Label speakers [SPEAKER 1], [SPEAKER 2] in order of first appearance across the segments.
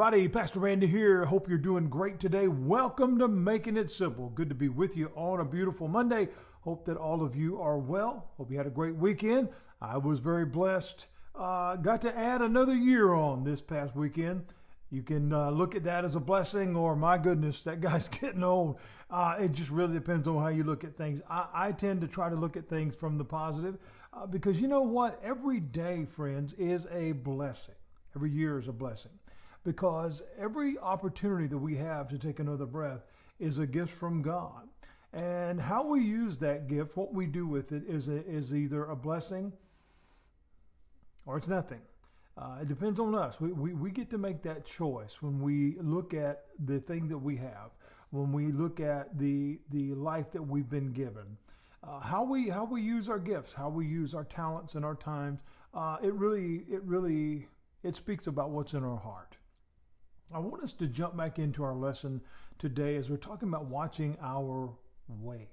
[SPEAKER 1] everybody. Pastor Randy here. Hope you're doing great today. Welcome to Making It Simple. Good to be with you on a beautiful Monday. Hope that all of you are well. Hope you had a great weekend. I was very blessed. Got to add another year on this past weekend. You can look at that as a blessing or, my goodness, that guy's getting old. It just really depends on how you look at things. I tend to try to look at things from the positive because you know what? Every day, friends, is a blessing. Every year is a blessing. Because every opportunity that we have to take another breath is a gift from God. And how we use that gift, what we do with it, is either a blessing or it's nothing. It depends on us. We get to make that choice when we look at the thing that we have, when we look at the life that we've been given, how we use our gifts, how we use our talents and our times. It speaks about what's in our heart. I want us to jump back into our lesson today as we're talking about watching our ways.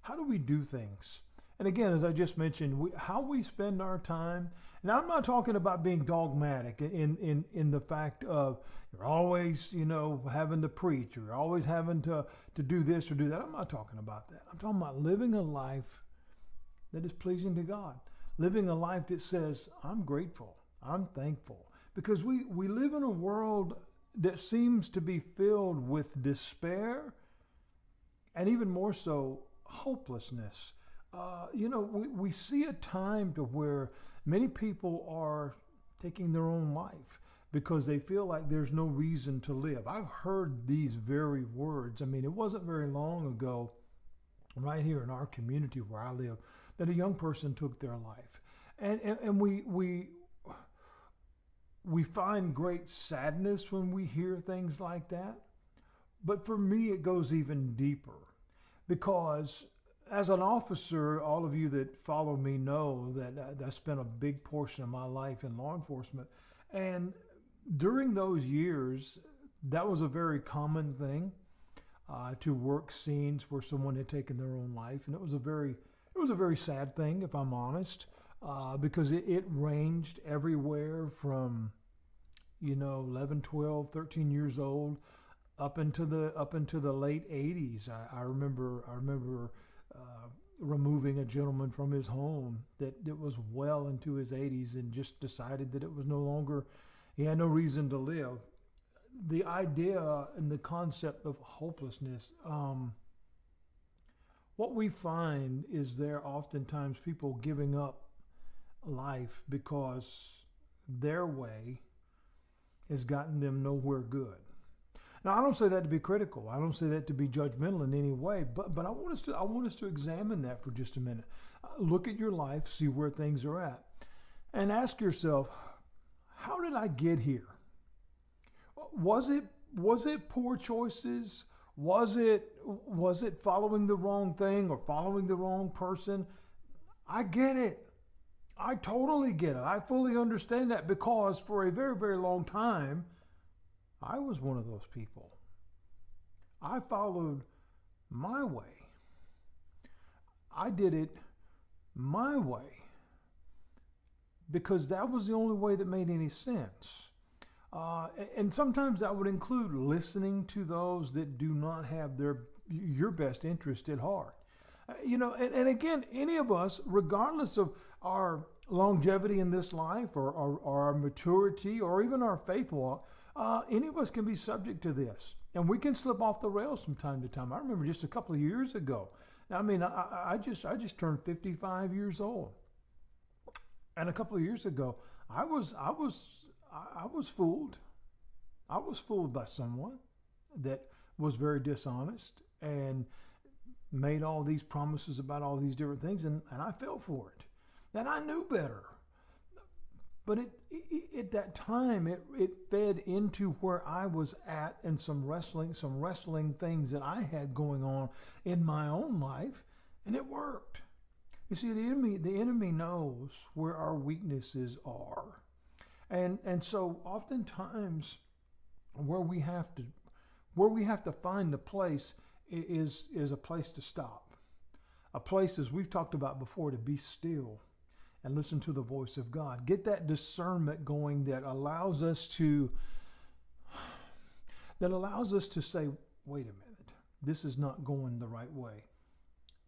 [SPEAKER 1] How do we do things? And again, as I just mentioned, how we spend our time. Now, I'm not talking about being dogmatic in the fact of you're always, having to preach or you're always having to do this or do that. I'm not talking about that. I'm talking about living a life that is pleasing to God. Living a life that says, I'm grateful, I'm thankful. Because we live in a world that seems to be filled with despair and even more so, hopelessness. We see a time to where many people are taking their own life because they feel like there's no reason to live. I've heard these very words. I mean, it wasn't very long ago, right here in our community where I live, that a young person took their life. And we find great sadness when we hear things like that. But for me, it goes even deeper because as an officer, all of you that follow me know that I spent a big portion of my life in law enforcement. And during those years, that was a very common thing to work scenes where someone had taken their own life. And it was a very sad thing, if I'm honest. Because it ranged everywhere from, 11, 12, 13 years old up into the late 80s. I remember removing a gentleman from his home that was well into his 80s and just decided that it was no longer, he had no reason to live. The idea and the concept of hopelessness, what we find is there oftentimes people giving up life because their way has gotten them nowhere good. Now, I don't say that to be critical. I don't say that to be judgmental in any way, but I want us to examine that for just a minute. Look at your life, see where things are at, and ask yourself, how did I get here? Was it poor choices? Was it following the wrong thing or following the wrong person? I get it. I totally get it. I fully understand that because for a very, very long time, I was one of those people. I followed my way. I did it my way because that was the only way that made any sense. And sometimes that would include listening to those that do not have your best interest at heart. And again, any of us, regardless of our longevity in this life or our maturity or even our faith walk, any of us can be subject to this. And we can slip off the rails from time to time. I remember just a couple of years ago. I mean, I just turned 55 years old. And a couple of years ago, I was fooled. I was fooled by someone that was very dishonest and made all these promises about all these different things, and I fell for it. And I knew better. But at that time, it fed into where I was at and some wrestling things that I had going on in my own life, and it worked. You see, the enemy knows where our weaknesses are. And so oftentimes where we have to find the place is a place to stop. A place, as we've talked about before, to be still and listen to the voice of God. Get that discernment going that allows us to that allows us to say, wait a minute, this is not going the right way.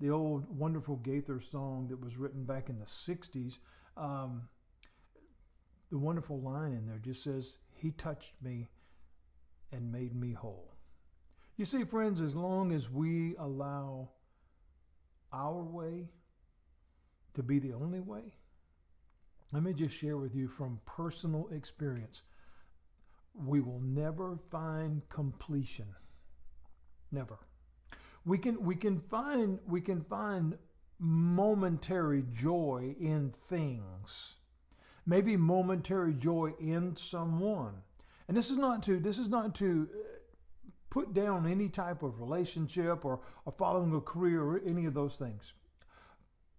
[SPEAKER 1] The old wonderful Gaither song that was written back in the 60s, the wonderful line in there just says, he touched me and made me whole. You see, friends, as long as we allow our way to be the only way, let me just share with you from personal experience, we will never find completion. Never. We can find momentary joy in things. Maybe momentary joy in someone. And this is not to put down any type of relationship or following a career or any of those things.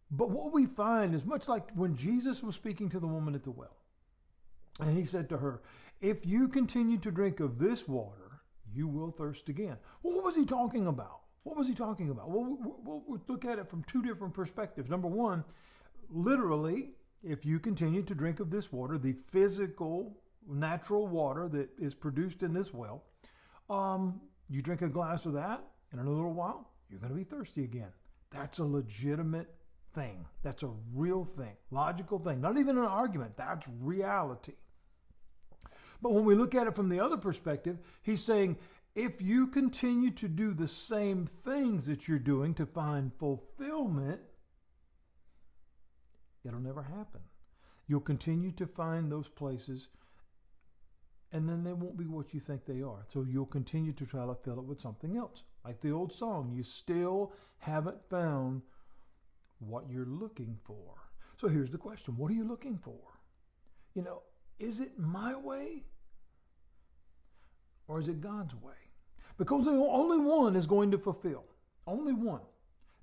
[SPEAKER 1] But what we find is much like when Jesus was speaking to the woman at the well. And he said to her, if you continue to drink of this water, you will thirst again. Well, what was he talking about? What was he talking about? Well, we'll look at it from two different perspectives. Number one, literally, if you continue to drink of this water, the physical, natural water that is produced in this well, you drink a glass of that, and in a little while, you're going to be thirsty again. That's a legitimate thing. That's a real thing, logical thing. Not even an argument. That's reality. But when we look at it from the other perspective, he's saying, if you continue to do the same things that you're doing to find fulfillment, it'll never happen. You'll continue to find those places, and then they won't be what you think they are. So you'll continue to try to fill it with something else. Like the old song, you still haven't found what you're looking for. So here's the question. What are you looking for? Is it my way? Or is it God's way? Because the only one is going to fulfill. Only one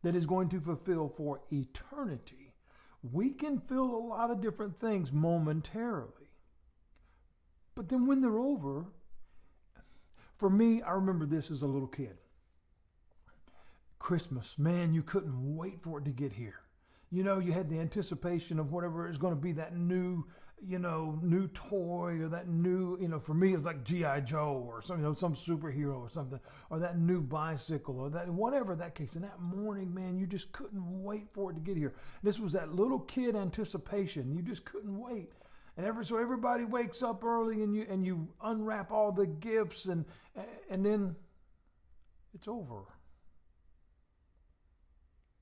[SPEAKER 1] that is going to fulfill for eternity. We can feel a lot of different things momentarily. But then when they're over, for me, I remember this as a little kid. Christmas, man, you couldn't wait for it to get here. You had the anticipation of whatever is going to be that new toy or that new, for me, it's like G.I. Joe or some superhero or something, or that new bicycle or that, whatever that case. And that morning, man, you just couldn't wait for it to get here. This was that little kid anticipation. You just couldn't wait. So everybody wakes up early and you unwrap all the gifts and then it's over.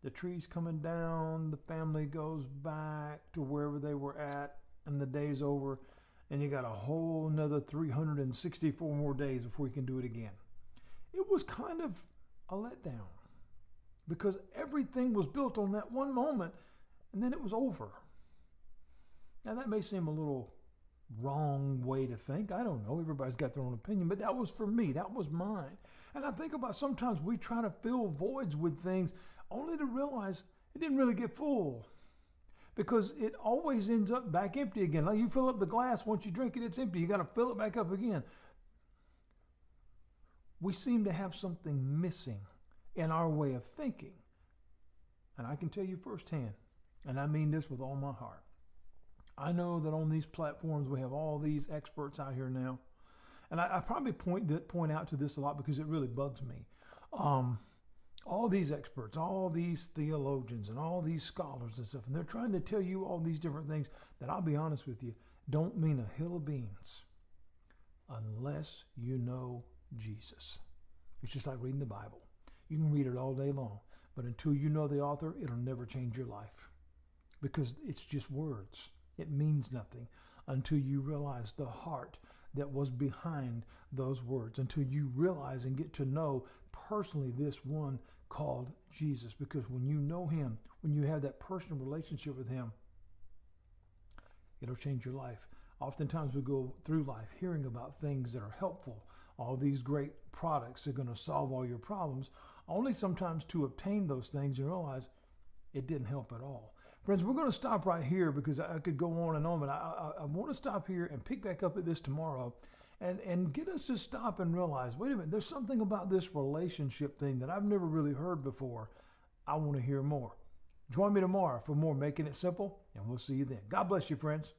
[SPEAKER 1] The tree's coming down, the family goes back to wherever they were at, and the day's over, and you got a whole another 364 more days before you can do it again. It was kind of a letdown because everything was built on that one moment, and then it was over. Now, that may seem a little wrong way to think. I don't know. Everybody's got their own opinion, but that was for me. That was mine. And I think about sometimes we try to fill voids with things only to realize it didn't really get full because it always ends up back empty again. Like you fill up the glass, once you drink it, it's empty. You got to fill it back up again. We seem to have something missing in our way of thinking. And I can tell you firsthand, and I mean this with all my heart, I know that on these platforms we have all these experts out here now. And I probably point out to this a lot because it really bugs me. All these experts, all these theologians, and all these scholars and stuff, and they're trying to tell you all these different things that, I'll be honest with you, don't mean a hill of beans unless you know Jesus. It's just like reading the Bible. You can read it all day long, but until you know the author, it'll never change your life because it's just words. It means nothing until you realize the heart that was behind those words, until you realize and get to know personally this one called Jesus. Because when you know him, when you have that personal relationship with him, it'll change your life. Oftentimes we go through life hearing about things that are helpful. All these great products are going to solve all your problems, only sometimes to obtain those things and realize it didn't help at all. Friends, we're going to stop right here because I could go on and on, but I want to stop here and pick back up at this tomorrow and get us to stop and realize, wait a minute, there's something about this relationship thing that I've never really heard before. I want to hear more. Join me tomorrow for more Making It Simple, and we'll see you then. God bless you, friends.